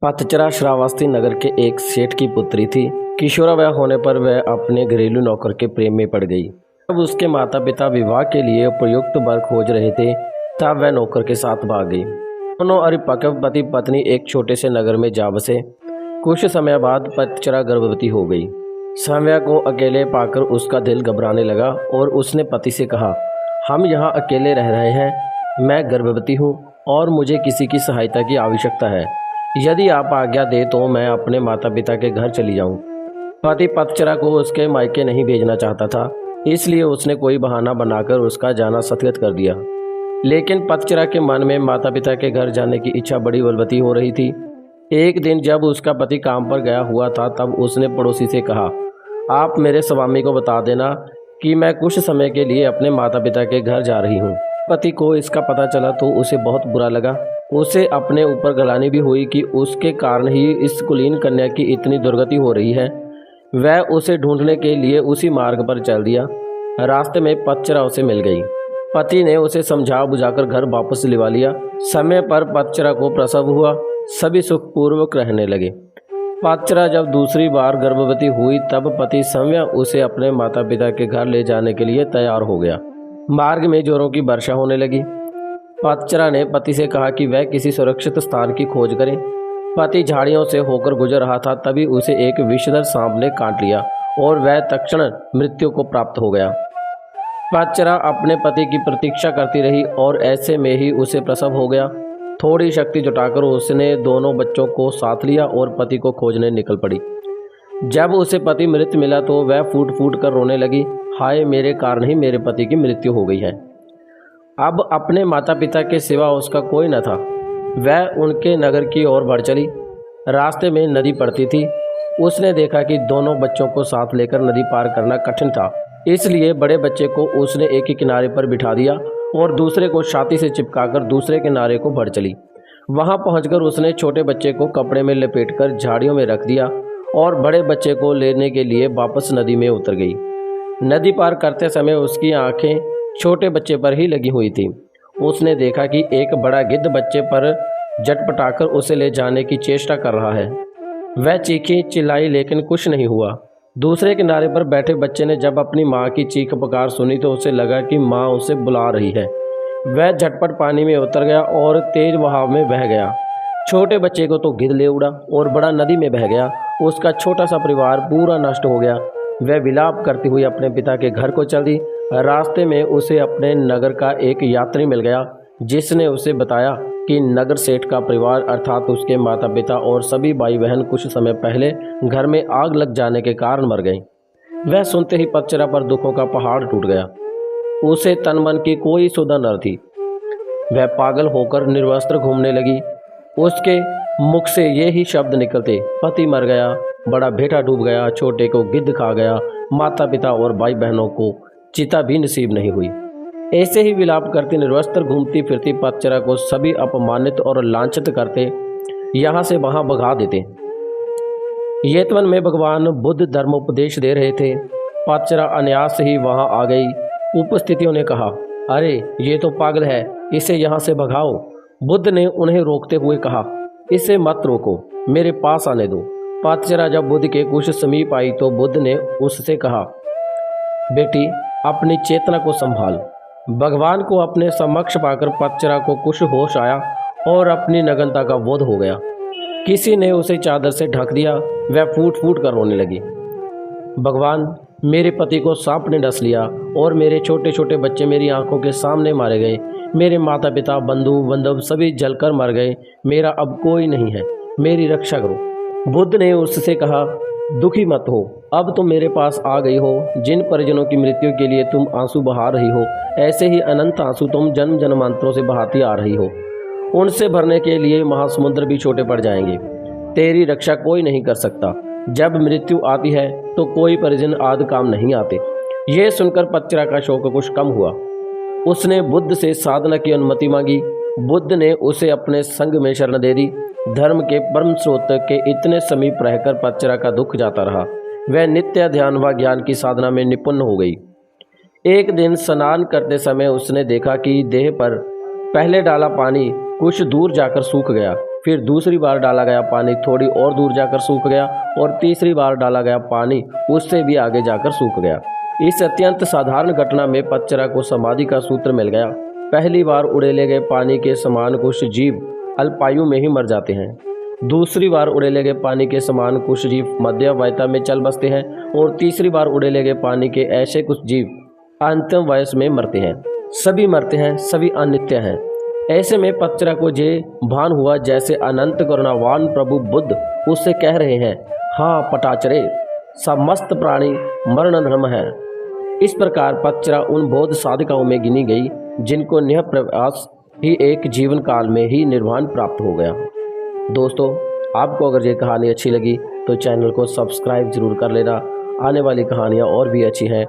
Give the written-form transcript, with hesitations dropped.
पतचरा श्रावस्ती नगर के एक सेठ की पुत्री थी। किशोरावय होने पर वह अपने घरेलू नौकर के प्रेम में पड़ गई। जब उसके माता पिता विवाह के लिए उपयुक्त वर खोज रहे थे, तब वह नौकर के साथ भाग गई। दोनों परिपक्व पति पत्नी एक छोटे से नगर में जा बसे। कुछ समय बाद पतचरा गर्भवती हो गई। संध्या को अकेले पाकर उसका दिल घबराने लगा और उसने पति से कहा, हम यहाँ अकेले रह रहे हैं, मैं गर्भवती हूँ और मुझे किसी की सहायता की आवश्यकता है। यदि आप आज्ञा दे तो मैं अपने माता पिता के घर चली जाऊं। पति पतचरा को उसके मायके नहीं भेजना चाहता था, इसलिए उसने कोई बहाना बनाकर उसका जाना सत्यात कर दिया। लेकिन पतचरा के मन में माता पिता के घर जाने की इच्छा बड़ी बलवती हो रही थी। एक दिन जब उसका पति काम पर गया हुआ था, तब उसने पड़ोसी से कहा, आप मेरे स्वामी को बता देना कि मैं कुछ समय के लिए अपने माता पिता के घर जा रही हूँ। पति को इसका पता चला तो उसे बहुत बुरा लगा। उसे अपने ऊपर गलानी भी हुई कि उसके कारण ही इस कुलीन कन्या की इतनी दुर्गति हो रही है। वह उसे ढूंढने के लिए उसी मार्ग पर चल दिया। रास्ते में पतचरा उसे मिल गई। पति ने उसे समझा बुझाकर घर वापस लिवा लिया। समय पर पतचरा को प्रसव हुआ। सभी सुखपूर्वक रहने लगे। पतचरा जब दूसरी बार गर्भवती हुई, तब पति संध्या उसे अपने माता पिता के घर ले जाने के लिए तैयार हो गया। मार्ग में जोरों की वर्षा होने लगी। पतचरा ने पति से कहा कि वह किसी सुरक्षित स्थान की खोज करे। पति झाड़ियों से होकर गुजर रहा था, तभी उसे एक विषधर सांप ने काट लिया और वह तत्क्षण मृत्यु को प्राप्त हो गया। पतचरा अपने पति की प्रतीक्षा करती रही और ऐसे में ही उसे प्रसव हो गया। थोड़ी शक्ति जुटाकर उसने दोनों बच्चों को साथ लिया और पति को खोजने निकल पड़ी। जब उसे पति मृत मिला तो वह फूट फूट कर रोने लगी, हाय मेरे कारण ही मेरे पति की मृत्यु हो गई है। अब अपने माता पिता के सिवा उसका कोई न था। वह उनके नगर की ओर बढ़ चली। रास्ते में नदी पड़ती थी। उसने देखा कि दोनों बच्चों को साथ लेकर नदी पार करना कठिन था, इसलिए बड़े बच्चे को उसने एक ही किनारे पर बिठा दिया और दूसरे को छाती से चिपकाकर दूसरे किनारे को बढ़ चली। वहां पहुंचकर उसने छोटे बच्चे को कपड़े में लपेटकर झाड़ियों में रख दिया और बड़े बच्चे को लेने के लिए वापस नदी में उतर गई। नदी पार करते समय उसकी आंखें छोटे बच्चे पर ही लगी हुई थी। उसने देखा कि एक बड़ा गिद्ध बच्चे पर झटपटाकर उसे ले जाने की चेष्टा कर रहा है। वह चीखी चिल्लाई लेकिन कुछ नहीं हुआ। दूसरे किनारे पर बैठे बच्चे ने जब अपनी माँ की चीख पुकार सुनी तो उसे लगा कि माँ उसे बुला रही है। वह झटपट पानी में उतर गया और तेज बहाव में बह गया। छोटे बच्चे को तो गिद्ध ले उड़ा और बड़ा नदी में बह गया। उसका छोटा सा परिवार पूरा नष्ट हो गया। वह विलाप करती हुई अपने पिता के घर को चल दी। रास्ते में उसे अपने नगर का एक यात्री मिल गया, जिसने उसे बताया कि नगर सेठ का परिवार अर्थात उसके माता पिता और सभी भाई बहन कुछ समय पहले घर में आग लग जाने के कारण मर गए। वह सुनते ही पतचरा पर दुखों का पहाड़ टूट गया। उसे तन मन की कोई सुधा न थी। वह पागल होकर निर्वस्त्र घूमने लगी। उसके मुख से ये ही शब्द निकलते, पति मर गया, बड़ा बेटा डूब गया, छोटे को गिद्ध खा गया, माता पिता और भाई बहनों को चिता भी नसीब नहीं हुई। ऐसे ही विलाप करती निर्वस्त्र घूमती फिरती पतचरा को सभी अपमानित और लांछित करते, यहाँ से वहाँ भगा देते। येतवन में भगवान बुद्ध धर्मोपदेश दे रहे थे। पतचरा अनायास ही वहाँ आ गई। उपस्थितियों ने कहा, अरे ये तो पागल है, इसे यहाँ से भगाओ। बुद्ध ने उन्हें रोकते हुए कहा, इसे मत रोको, मेरे पास आने दो। पतचरा जब बुद्ध के कुछ समीप आई तो बुद्ध ने उससे कहा, बेटी अपनी चेतना को संभाल। भगवान को अपने समक्ष पाकर पतचरा को कुछ होश आया और अपनी नग्नता का बोध हो गया। किसी ने उसे चादर से ढक दिया। वह फूट फूट कर रोने लगी। भगवान, मेरे पति को सांप ने डस लिया और मेरे छोटे छोटे बच्चे मेरी आंखों के सामने मारे गए। मेरे माता पिता बंधु बांधव सभी जलकर मर गए। मेरा अब कोई नहीं है, मेरी रक्षा करो। बुद्ध ने उससे कहा, दुखी मत हो, अब तुम मेरे पास आ गई हो। जिन परिजनों की मृत्यु के लिए तुम आंसू बहा रही हो, ऐसे ही अनंत आंसू तुम जन्म जन्मांतरों से बहाती आ रही हो। उनसे भरने के लिए महासमुद्र भी छोटे पड़ जाएंगे। तेरी रक्षा कोई नहीं कर सकता। जब मृत्यु आती है तो कोई परिजन आदि काम नहीं आते। यह सुनकर पतचरा का शोक कुछ कम हुआ। उसने बुद्ध से साधना की अनुमति मांगी। बुद्ध ने उसे अपने संग में शरण दे दी। धर्म के परम स्रोत के इतने समीप रहकर पतचरा का दुख जाता रहा। वह नित्य ध्यान व ज्ञान की साधना में निपुण हो गई। एक दिन स्नान करते समय उसने देखा कि देह पर पहले डाला पानी कुछ दूर जाकर सूख गया, फिर दूसरी बार डाला गया पानी थोड़ी और दूर जाकर सूख गया और तीसरी बार डाला गया पानी उससे भी आगे जाकर सूख गया। इस अत्यंत साधारण घटना में पच्चरा को समाधि का सूत्र मिल गया। पहली बार उड़ेले गए पानी के समान कुछ जीव अल्पायु में ही मर जाते हैं। दूसरी बार उड़ेले गए पानी के समान कुछ जीव मध्यावयता में चल बसते हैं और तीसरी बार उड़ेले गए पानी के ऐसे कुछ जीव अंतिम वयस में मरते हैं। सभी मरते हैं, सभी अनित्य हैं। ऐसे में पच्चरा को ये भान हुआ जैसे अनंत करुणावान प्रभु बुद्ध उससे कह रहे हैं, हाँ पटाचरे, समस्त प्राणी मरण धर्म है। इस प्रकार पच्चरा उन बौद्ध साधिकाओं में गिनी गई जिनको निह प्रयास ही एक जीवन काल में ही निर्वाण प्राप्त हो गया। दोस्तों, आपको अगर ये कहानी अच्छी लगी तो चैनल को सब्सक्राइब जरूर कर लेना। आने वाली कहानियाँ और भी अच्छी हैं